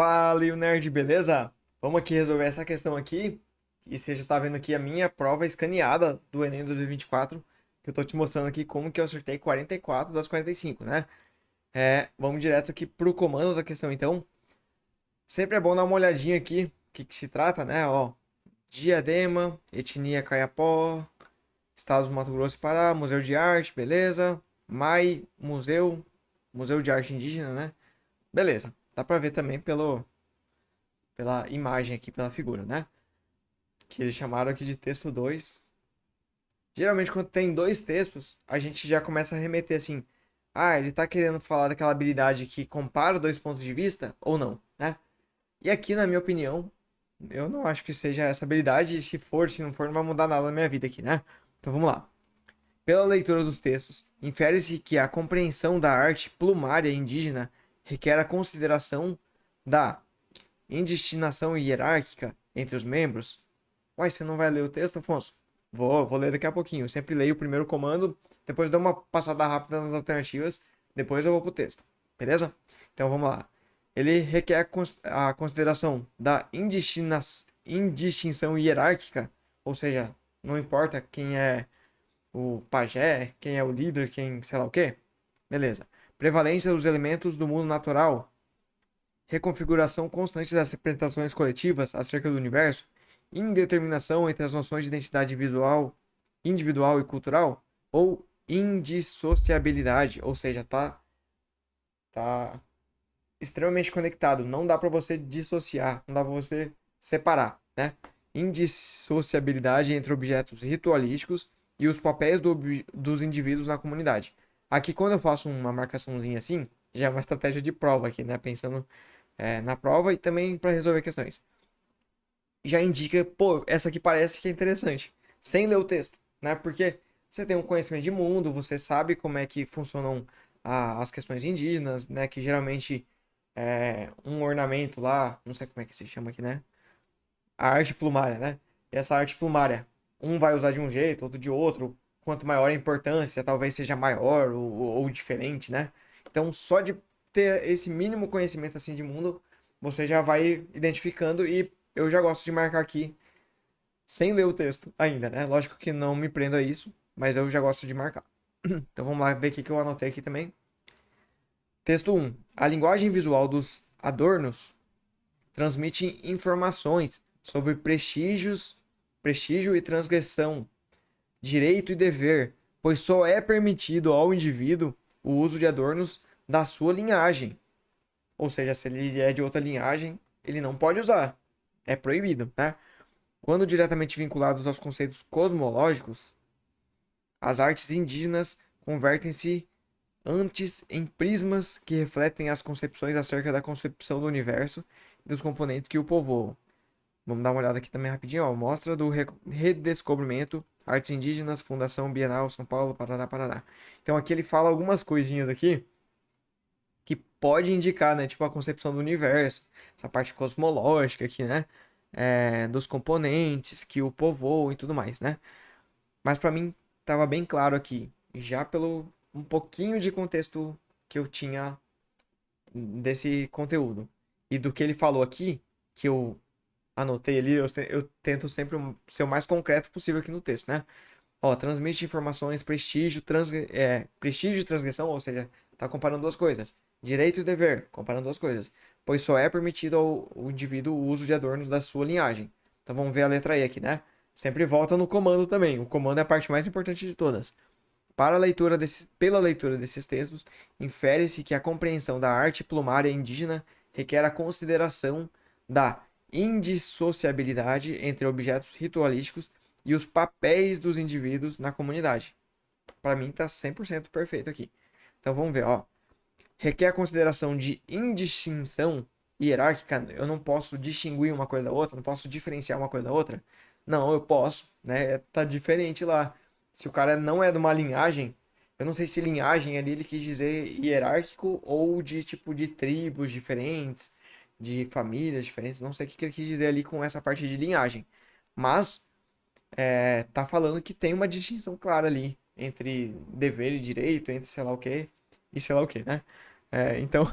Fala, e o nerd, beleza? Vamos aqui resolver essa questão aqui. E você já está vendo aqui a minha prova escaneada do Enem 2024, que eu tô te mostrando aqui como que eu acertei 44 das 45, né? Vamos direto aqui pro comando da questão, então. Sempre é bom dar uma olhadinha aqui, o que se trata, né? Ó, Diadema, etnia Caiapó, Estados do Mato Grosso e Pará, Museu de Arte, beleza? MAI, Museu de Arte Indígena, né? Beleza. Dá pra ver também pela imagem aqui, pela figura, né? Que eles chamaram aqui de texto 2. Geralmente, quando tem dois textos, a gente já começa a remeter assim: ah, ele tá querendo falar daquela habilidade que compara dois pontos de vista ou não, né? E aqui, na minha opinião, eu não acho que seja essa habilidade, e se for, se não for, não vai mudar nada na minha vida aqui, né? Então vamos lá. Pela leitura dos textos, infere-se que a compreensão da arte plumária indígena requer a consideração da indistinação hierárquica entre os membros. Uai, você não vai ler o texto, Afonso? Vou ler daqui a pouquinho. Eu sempre leio o primeiro comando, depois dou uma passada rápida nas alternativas, depois eu vou pro texto. Beleza? Então vamos lá. Ele requer a consideração da indistinção hierárquica, ou seja, não importa quem é o pajé, quem é o líder, quem sei lá o quê. Beleza. Prevalência dos elementos do mundo natural, reconfiguração constante das representações coletivas acerca do universo, indeterminação entre as noções de identidade individual e cultural, ou indissociabilidade, ou seja, tá extremamente conectado, não dá para você dissociar, não dá para você separar, né? Indissociabilidade entre objetos ritualísticos e os papéis dos indivíduos na comunidade. Aqui, quando eu faço uma marcaçãozinha assim, já é uma estratégia de prova aqui, né? Pensando na prova e também para resolver questões. Já indica, pô, essa aqui parece que é interessante, sem ler o texto, né? Porque você tem um conhecimento de mundo, você sabe como é que funcionam as questões indígenas, né? Que geralmente um ornamento lá, não sei como é que se chama aqui, né? A arte plumária, né? E essa arte plumária, um vai usar de um jeito, outro de outro. Quanto maior a importância, talvez seja maior ou diferente, né? Então, só de ter esse mínimo conhecimento assim de mundo, você já vai identificando e eu já gosto de marcar aqui sem ler o texto ainda, né? Lógico que não me prendo a isso, mas eu já gosto de marcar. Então vamos lá ver o que eu anotei aqui também. Texto um: a linguagem visual dos adornos transmite informações sobre prestígio e transgressão, direito e dever, pois só é permitido ao indivíduo o uso de adornos da sua linhagem. Ou seja, se ele é de outra linhagem, ele não pode usar. É proibido, né? Quando diretamente vinculados aos conceitos cosmológicos, as artes indígenas convertem-se antes em prismas que refletem as concepções acerca da concepção do universo e dos componentes que o povoam. Vamos dar uma olhada aqui também rapidinho, ó. Mostra do redescobrimento, artes indígenas, Fundação Bienal, São Paulo, Parará, Parará. Então aqui ele fala algumas coisinhas aqui que pode indicar, né? Tipo a concepção do universo, essa parte cosmológica aqui, né? Dos componentes que o povoam e tudo mais, né? Mas para mim tava bem claro aqui, já pelo um pouquinho de contexto que eu tinha desse conteúdo. E do que ele falou aqui, que eu anotei ali, eu tento sempre ser o mais concreto possível aqui no texto, né? Ó, transmite informações, prestígio e transgressão, ou seja, tá comparando duas coisas. Direito e dever, comparando duas coisas. Pois só é permitido ao indivíduo o uso de adornos da sua linhagem. Então vamos ver a letra E aqui, né? Sempre volta no comando também. O comando é a parte mais importante de todas. Pela leitura desses textos, infere-se que a compreensão da arte plumária indígena requer a consideração da indissociabilidade entre objetos ritualísticos e os papéis dos indivíduos na comunidade. Para mim tá 100% perfeito aqui. Então vamos ver, ó. Requer a consideração de indistinção hierárquica. Eu não posso distinguir uma coisa da outra, não posso diferenciar uma coisa da outra. Não, eu posso, né? Tá diferente lá. Se o cara não é de uma linhagem, eu não sei se linhagem ali ele quis dizer hierárquico ou de tipo de tribos diferentes, de famílias diferentes, não sei o que ele quis dizer ali com essa parte de linhagem. Mas tá falando que tem uma distinção clara ali entre dever e direito, entre sei lá o que e sei lá o que, né? Então,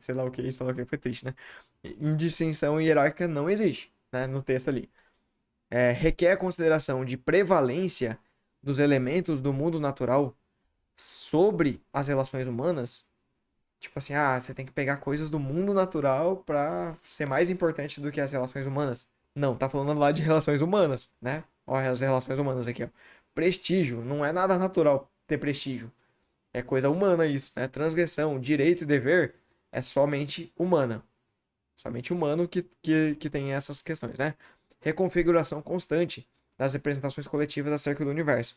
sei lá o que, sei lá o que, foi triste, né? Indistinção hierárquica não existe, né, no texto ali. Requer a consideração de prevalência dos elementos do mundo natural sobre as relações humanas. Tipo assim, você tem que pegar coisas do mundo natural pra ser mais importante do que as relações humanas. Não, tá falando lá de relações humanas, né? Olha as relações humanas aqui, ó. Prestígio, não é nada natural ter prestígio. É coisa humana isso, né? Transgressão, direito e dever é somente humana. Somente humano que tem essas questões, né? Reconfiguração constante das representações coletivas acerca do universo.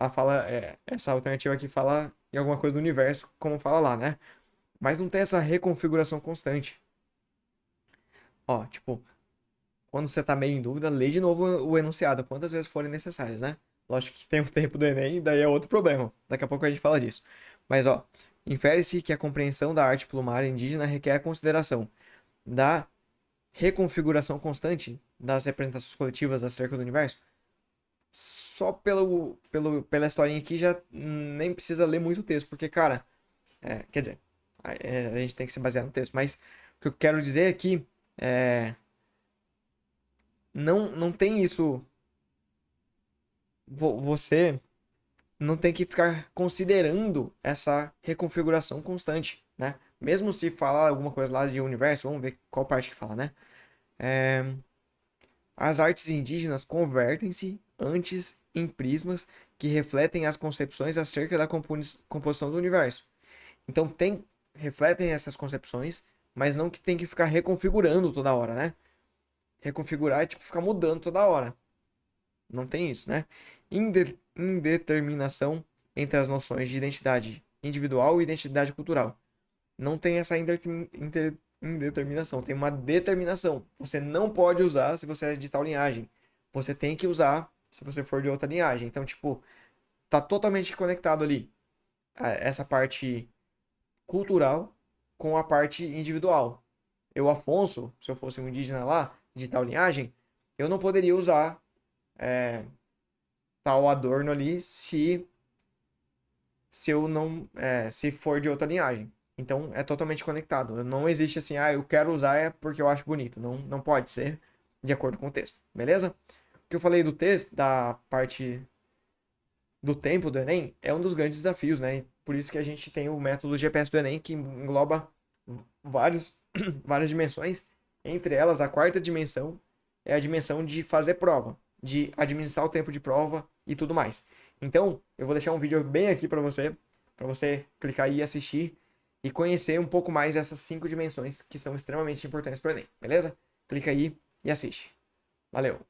Ela fala, essa alternativa aqui fala em alguma coisa do universo, como fala lá, né? Mas não tem essa reconfiguração constante. Ó, tipo, quando você tá meio em dúvida, lê de novo o enunciado, quantas vezes forem necessárias, né? Lógico que tem o tempo do Enem, daí é outro problema. Daqui a pouco a gente fala disso. Mas, ó, infere-se que a compreensão da arte plumária indígena requer a consideração da reconfiguração constante das representações coletivas acerca do universo. Só pela historinha aqui já nem precisa ler muito texto, porque, cara, quer dizer, a gente tem que se basear no texto, mas o que eu quero dizer aqui é. Não tem isso. Você não tem que ficar considerando essa reconfiguração constante, né? Mesmo se falar alguma coisa lá de universo, vamos ver qual parte que fala, né? As artes indígenas convertem-se antes em prismas que refletem as concepções acerca da composição do universo. Então refletem essas concepções, mas não que tem que ficar reconfigurando toda hora, né? Reconfigurar é tipo ficar mudando toda hora. Não tem isso, né? Indeterminação entre as noções de identidade individual e identidade cultural. Não tem essa indeterminação, tem uma determinação. Você não pode usar se você é de tal linhagem. Você tem que usar se você for de outra linhagem. Então, tipo, tá totalmente conectado ali essa parte cultural com a parte individual. Eu, Afonso, se eu fosse um indígena lá, de tal linhagem, eu não poderia usar tal adorno ali se eu não se for de outra linhagem. Então é totalmente conectado. Não existe assim, eu quero usar porque eu acho bonito. Não pode ser de acordo com o texto, beleza? O que eu falei do texto, da parte do tempo do Enem, é um dos grandes desafios, né? E por isso que a gente tem o método GPS do Enem, que engloba várias dimensões. Entre elas, a quarta dimensão é a dimensão de fazer prova, de administrar o tempo de prova e tudo mais. Então, eu vou deixar um vídeo bem aqui para você clicar aí e assistir e conhecer um pouco mais essas 5 dimensões que são extremamente importantes para o Enem, beleza? Clica aí e assiste. Valeu!